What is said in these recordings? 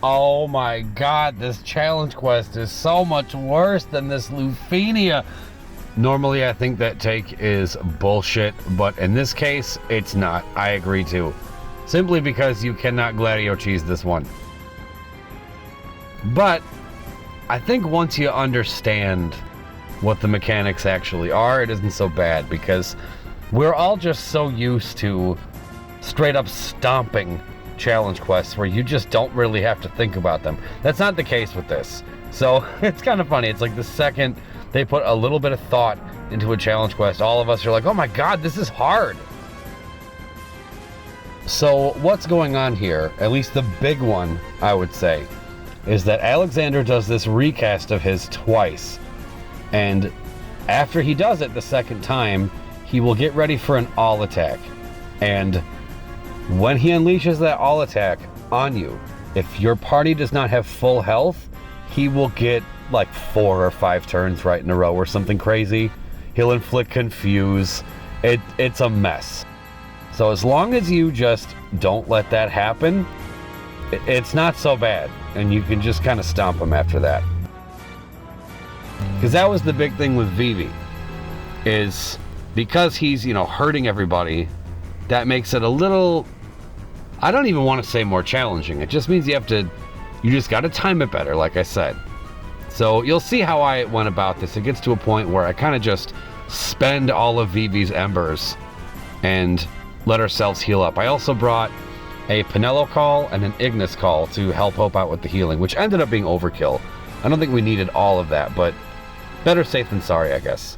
Oh my god, this challenge quest is so much worse than this Lufenia. Normally I think that take is bullshit, but in this case, it's not. I agree too. Simply because you cannot Gladio cheese this one. But I think once you understand what the mechanics actually are, it isn't so bad, because we're all just so used to straight up stomping challenge quests where you just don't really have to think about them. That's not the case with this. So it's kind of funny. It's like the second they put a little bit of thought into a challenge quest, all of us are like, oh my god, this is hard. So what's going on here, at least the big one, I would say, is that Alexander does this recast of his twice. And after he does it the second time, he will get ready for an all attack. And when he unleashes that all attack on you, if your party does not have full health, he will get like 4 or 5 turns right in a row or something crazy. He'll inflict confuse. It's a mess. So as long as you just don't let that happen, it's not so bad, and you can just kind of stomp him after that. Because that was the big thing with Vivi, is because he's, you know, hurting everybody, that makes it a little, I don't even want to say more challenging. It just means you just got to time it better, like I said. So you'll see how I went about this. It gets to a point where I kind of just spend all of Vivi's embers and let ourselves heal up. I also brought a Pinello call and an Ignis call to help Hope out with the healing, which ended up being overkill. I don't think we needed all of that, but better safe than sorry, I guess.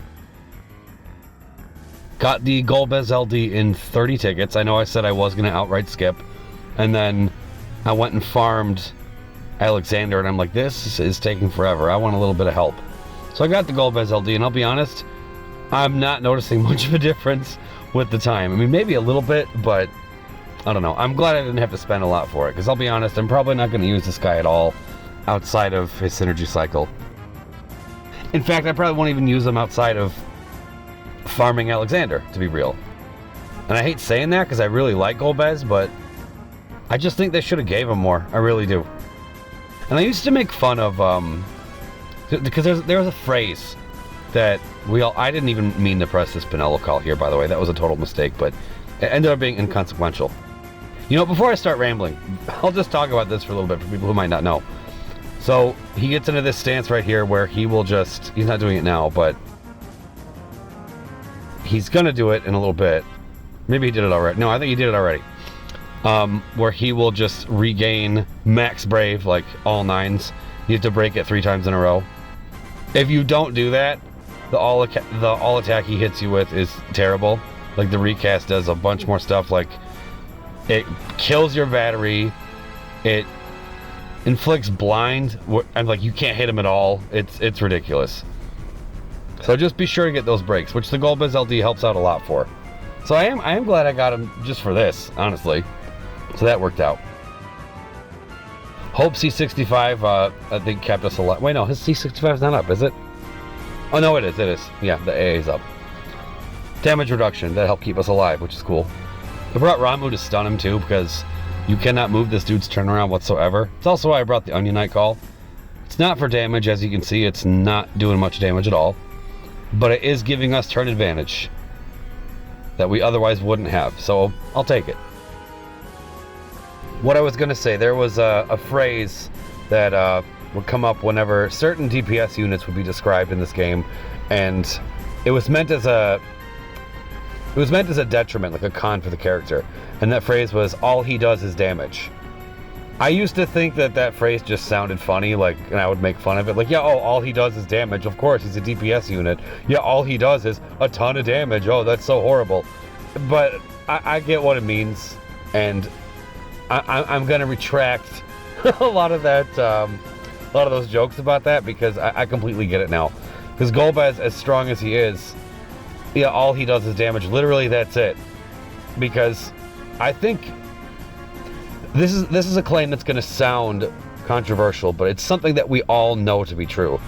Got the Golbez LD in 30 tickets. I know I said I was going to outright skip, and then I went and farmed Alexander, and I'm like, this is taking forever. I want a little bit of help. So I got the Golbez LD, and I'll be honest, I'm not noticing much of a difference with the time. I mean, maybe a little bit, but I don't know. I'm glad I didn't have to spend a lot for it, because I'll be honest, I'm probably not going to use this guy at all outside of his synergy cycle. In fact, I probably won't even use him outside of farming Alexander, to be real. And I hate saying that because I really like Golbez, but I just think they should have gave him more. I really do. And I used to make fun of, because there's a phrase that I didn't even mean to press this Pinello call here, by the way. That was a total mistake, but it ended up being inconsequential. You know, before I start rambling, I'll just talk about this for a little bit for people who might not know. So he gets into this stance right here where he will just, he's not doing it now, but he's going to do it in a little bit. Maybe he did it already. No, I think he did it already. Where he will just regain max brave, like all 9s. You have to break it 3 times in a row. If you don't do that, the all attack he hits you with is terrible. Like the recast does a bunch more stuff, like it kills your battery, it inflicts blind, and like you can't hit him at all. It's ridiculous. So just be sure to get those breaks, which the Golbez LD helps out a lot for. So I am glad I got him just for this, honestly. So that worked out. Hope C65, I think kept us alive. Wait, no, his C65 is not up, is it? Oh no, it is. Yeah, the AA is up. Damage reduction, that helped keep us alive, which is cool. I brought Ramu to stun him too, because you cannot move this dude's turnaround whatsoever. It's also why I brought the Onion Knight call. It's not for damage, as you can see, it's not doing much damage at all. But it is giving us turn advantage that we otherwise wouldn't have, so I'll take it. What I was going to say, there was a phrase that would come up whenever certain DPS units would be described in this game, and it was meant as a detriment, like a con for the character, and that phrase was, all he does is damage. I used to think that phrase just sounded funny, like, and I would make fun of it, like, yeah, oh, all he does is damage. Of course, he's a DPS unit. Yeah, all he does is a ton of damage. Oh, that's so horrible. But I get what it means, and I'm gonna retract a lot of those jokes about that, because I completely get it now. Because Golbez, as strong as he is, yeah, all he does is damage. Literally, that's it. Because I think this is a claim that's going to sound controversial, but it's something that we all know to be true.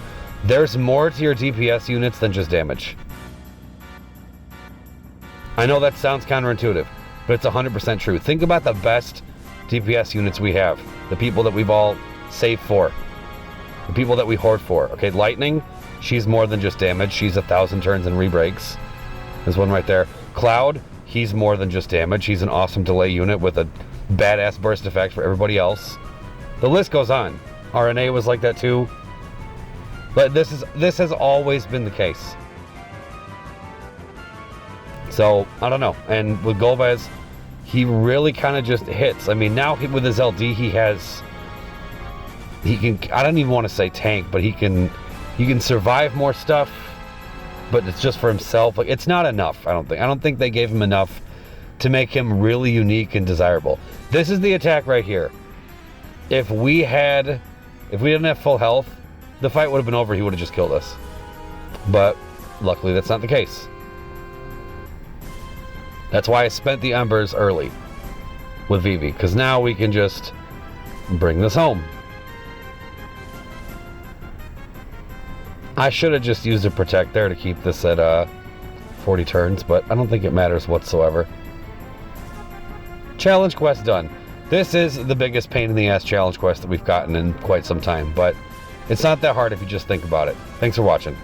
There's more to your DPS units than just damage. I know that sounds counterintuitive, but it's 100% true. Think about the best DPS units we have. The people that we've all saved for. The people that we hoard for. Okay, Lightning, she's more than just damage. She's 1,000 turns and rebreaks. There's one right there. Cloud, he's more than just damage. He's an awesome delay unit with a badass burst effect for everybody else. The list goes on. RNA was like that too. But this has always been the case. So, I don't know. And with Golbez, he really kind of just hits. I mean, now with his LD, he can, I don't even want to say tank, but he can survive more stuff, but it's just for himself. Like, it's not enough, I don't think. I don't think they gave him enough to make him really unique and desirable. This is the attack right here. If we didn't have full health, the fight would have been over. He would have just killed us. But luckily, that's not the case. That's why I spent the Embers early with Vivi, because now we can just bring this home. I should have just used a Protect there to keep this at 40 turns, but I don't think it matters whatsoever. Challenge quest done. This is the biggest pain in the ass challenge quest that we've gotten in quite some time, but it's not that hard if you just think about it. Thanks for watching.